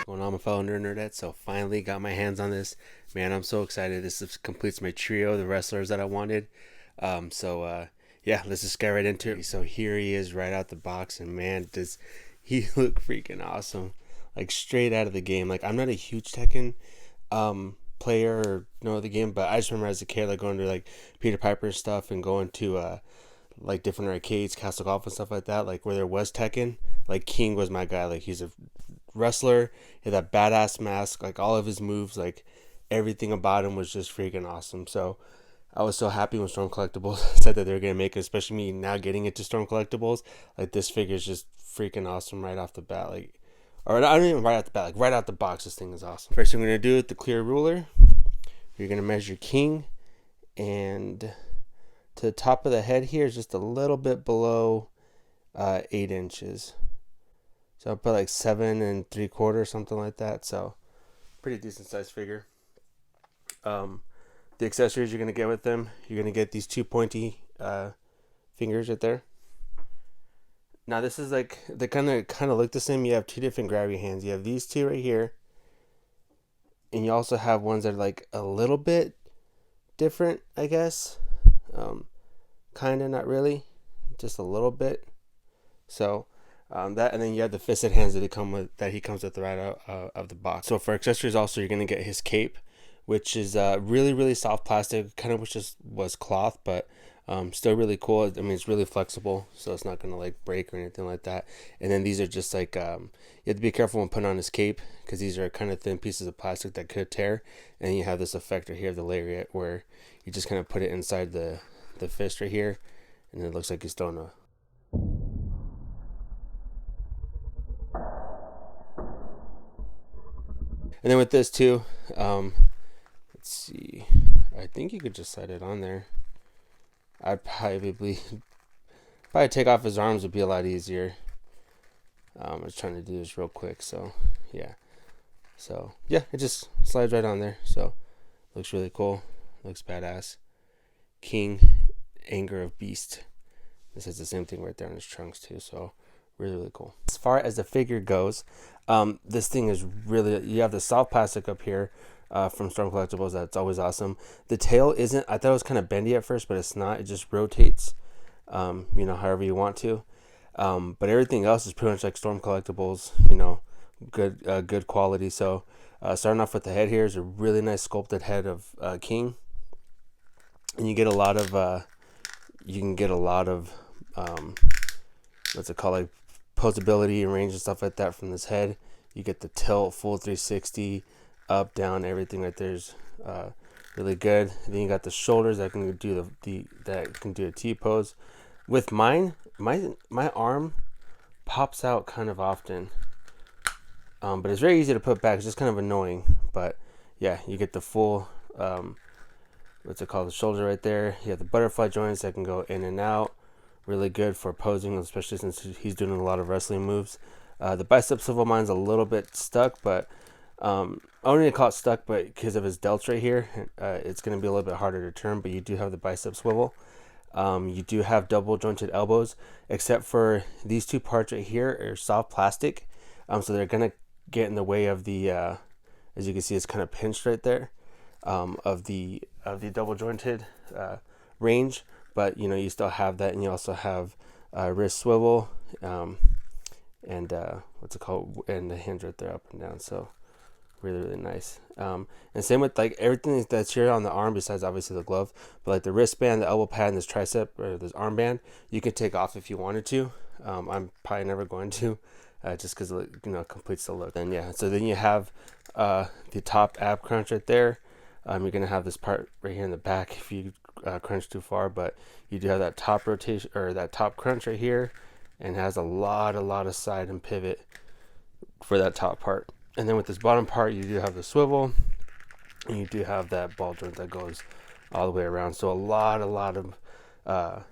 Going on, my fellow nerdettes, so finally got my hands on this. Man, I'm so excited. Completes my trio, the wrestlers that I wanted. Yeah, let's just get right into it. So here he is right out the box, and man, does he look freaking awesome. Like straight out of the game. Like I'm not a huge Tekken player or know the game, but I just remember as a kid like going to like Peter Piper and stuff and going to like different arcades, Castle Golf and stuff like that, like where there was Tekken. Like King was my guy. Like he's a wrestler, he had that badass mask, like all of his moves, like everything about him was just freaking awesome. So I was so happy when Storm Collectibles said that they were gonna make it, especially me now getting into Storm Collectibles. Like this figure is just freaking awesome right off the bat. Like, or I don't even right off the bat, like right out the box, this thing is awesome. First thing we're gonna do with the clear ruler, you're gonna measure King, and to the top of the head here is just a little bit below 8 inches. So I'll put like 7 3/4, something like that. So pretty decent sized figure. The accessories you're gonna get with them, you're gonna get these 2 pointy fingers right there. Now this is like they kind of look the same. You have 2 different grabby hands. You have these 2 right here, and you also have ones that are like a little bit different, I guess. Kind of, not really, just a little bit. So that, and then you have the fisted hands that he comes with right out of the box. So for accessories also, you're gonna get his cape, which is really soft plastic, kind of which was cloth, but still really cool. I mean, it's really flexible, so it's not gonna like break or anything like that. And then these are just like you have to be careful when putting on his cape, because these are kind of thin pieces of plastic that could tear. And you have this effect right here, the lariat, where you just kind of put it inside the fist right here, and it looks like he's throwing a. And then with this too, let's see, I think you could just set it on there. I'd probably take off his arms would be a lot easier. I was trying to do this real quick, so yeah. So yeah, it just slides right on there. So looks really cool. Looks badass. King, Anger of Beast. This is the same thing right there on his trunks too. So really cool. As far as the figure goes, this thing is really, you have the soft plastic up here from Storm Collectibles. That's always awesome. The tail isn't, I thought it was kind of bendy at first, but it's not. It just rotates, however you want to. But everything else is pretty much like Storm Collectibles, good quality. So starting off with the head here is a really nice sculpted head of King. And you get a lot of, what's it called, like posability and range and stuff like that from this head. You get the tilt, full 360, up, down, everything right there is really good. And then you got the shoulders that can do a T pose. With mine, my arm pops out kind of often, but it's very easy to put back. It's just kind of annoying, but yeah, you get the full the shoulder right there. You have the butterfly joints that can go in and out. Really good for posing, especially since he's doing a lot of wrestling moves. The bicep swivel, mine's a little bit stuck, but I don't need to call it stuck, but because of his delts right here, it's going to be a little bit harder to turn. But you do have the bicep swivel. You do have double jointed elbows, except for these 2 parts right here are soft plastic, so they're going to get in the way of the as you can see, it's kind of pinched right there, of the double jointed range. But you still have that, and you also have wrist swivel, and what's it called, and the hands right there up and down. So really nice. And same with like everything that's here on the arm, besides obviously the glove, but like the wristband, the elbow pad, and this tricep or this armband, you can take off if you wanted to. I'm probably never going to, just because it completes the look. And yeah, so then you have the top ab crunch right there. You're gonna have this part right here in the back if you crunch too far, but you do have that top rotation, or that top crunch right here, and has a lot of side and pivot for that top part. And then with this bottom part, you do have the swivel, and you do have that ball joint that goes all the way around. So a lot of I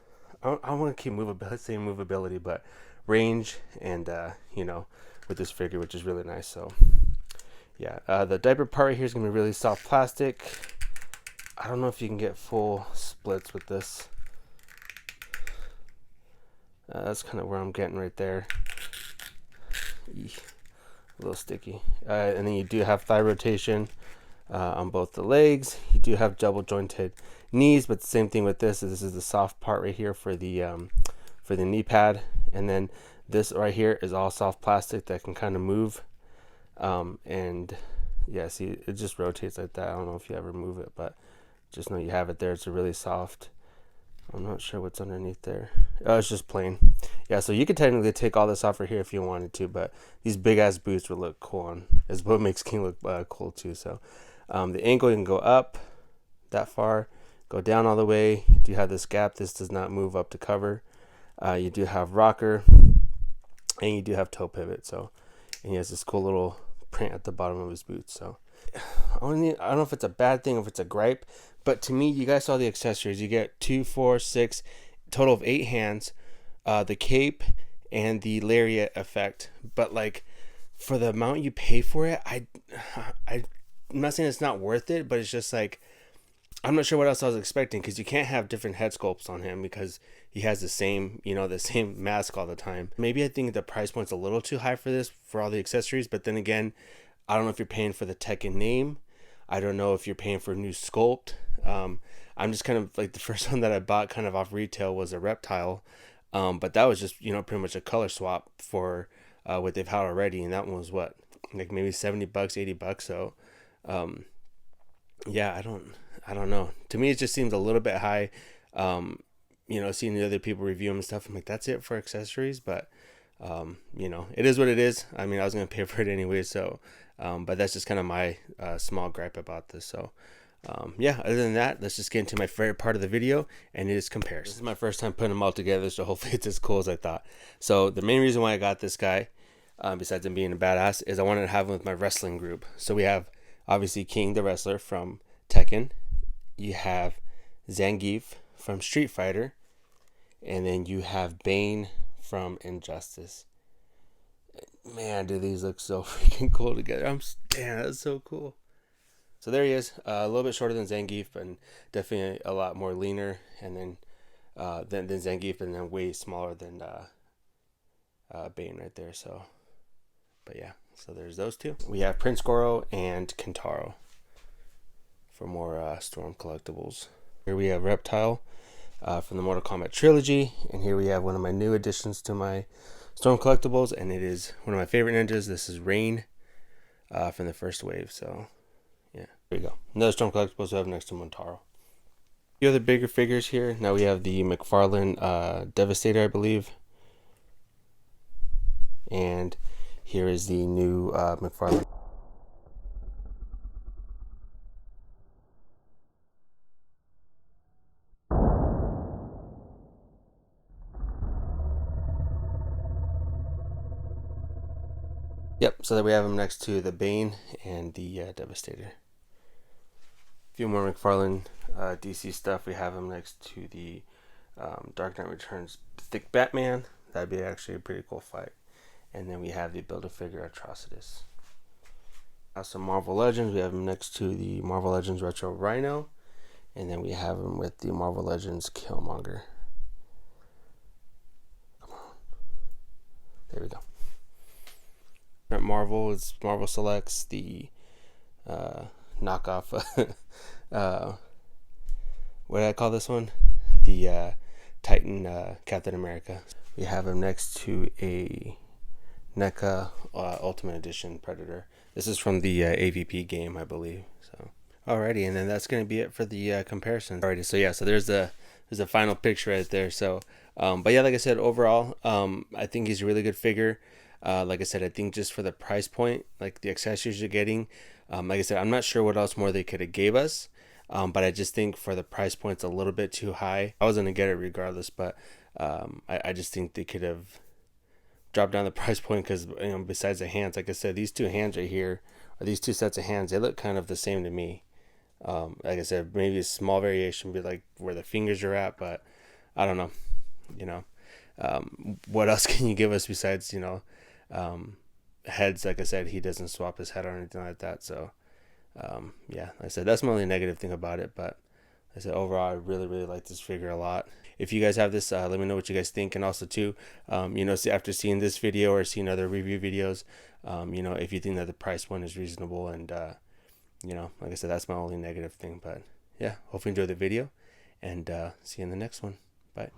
want to keep movability, but range, and with this figure, which is really nice. So yeah, the diaper part right here is gonna be really soft plastic. I don't know if you can get full splits with this. That's kind of where I'm getting right there. Eek, a little sticky. And then you do have thigh rotation on both the legs. You do have double jointed knees, but the same thing with this. This is the soft part right here for the knee pad, and then this right here is all soft plastic that can kind of move. And yeah, see, it just rotates like that. I don't know if you ever move it, but just know you have it there. It's a really soft. I'm not sure what's underneath there. Oh, it's just plain. Yeah, so you could technically take all this off right here if you wanted to, but these big ass boots would look cool on. Is what makes King look cool too. So the ankle, you can go up that far, go down all the way. You do have this gap. This does not move up to cover. You do have rocker, and you do have toe pivot. So, and he has this cool little print at the bottom of his boots. So I don't know if it's a bad thing or if it's a gripe, but to me, you guys saw the accessories. You get 2, 4, 6, total of 8 hands, the cape, and the lariat effect. But like, for the amount you pay for it, I'm not saying it's not worth it, but it's just like, I'm not sure what else I was expecting, because you can't have different head sculpts on him because he has the same mask all the time. Maybe I think the price point's a little too high for this, for all the accessories, but then again, I don't know if you're paying for the Tekken name. I don't know if you're paying for a new sculpt. I'm just kind of like, the first one that I bought kind of off retail was a reptile. But that was just, pretty much a color swap for what they've had already. And that one was what, like maybe $70, $80. So, yeah, I don't know. To me, it just seems a little bit high. Seeing the other people review them and stuff, I'm like, that's it for accessories. But, it is what it is. I mean, I was going to pay for it anyway. So, but that's just kind of my small gripe about this. So, yeah, other than that, let's just get into my favorite part of the video, and it is comparison. This is my first time putting them all together, so hopefully it's as cool as I thought. So the main reason why I got this guy, besides him being a badass, is I wanted to have him with my wrestling group. So we have, obviously, King the wrestler from Tekken. You have Zangief from Street Fighter. And then you have Bane from Injustice. Man, do these look so freaking cool together. Damn, that's so cool. So there he is, a little bit shorter than Zangief, but definitely a lot more leaner, and then than Zangief, and then way smaller than Bane right there. So, but yeah, so there's those two. We have Prince Goro and Kentaro for more Storm collectibles. Here we have Reptile from the Mortal Kombat trilogy, and here we have one of my new additions to my Storm collectibles, and it is one of my favorite ninjas. This is Rain from the first wave. So yeah, there you go. Another Storm collectibles we have next to Montaro. A few other bigger figures here. Now we have the McFarlane Devastator, I believe, and here is the new McFarlane. Yep, so that we have him next to the Bane and the Devastator. A few more McFarlane DC stuff. We have him next to the Dark Knight Returns Thick Batman. That'd be actually a pretty cool fight. And then we have the Build-A-Figure Atrocitus. Some Marvel Legends. We have him next to the Marvel Legends Retro Rhino. And then we have him with the Marvel Legends Killmonger. Come on. There we go. At Marvel, it's Marvel selects the knockoff. What did I call this one? The Titan Captain America. We have him next to a NECA Ultimate Edition Predator. This is from the AVP game, I believe. So, alrighty, and then that's gonna be it for the comparison. Alrighty, so yeah, so there's the final picture right there. So, but yeah, like I said, overall, I think he's a really good figure. Like I said, I think just for the price point, like the accessories you're getting, like I said, I'm not sure what else more they could have gave us, but I just think for the price point, it's a little bit too high. I was gonna get it regardless, but I just think they could have dropped down the price point, because besides the hands, like I said, these two hands right here, or these two sets of hands, they look kind of the same to me. Like I said, maybe a small variation would be like where the fingers are at, but I don't know. What else can you give us besides heads? Like I said, he doesn't swap his head or anything like that. So yeah, like I said, that's my only negative thing about it. But I said overall, I really like this figure a lot. If you guys have this, let me know what you guys think, and also too, you know, after seeing this video or seeing other review videos, you know, if you think that the price point is reasonable, and you know, like I said, that's my only negative thing. But yeah, hope you enjoyed the video, and see you in the next one. Bye.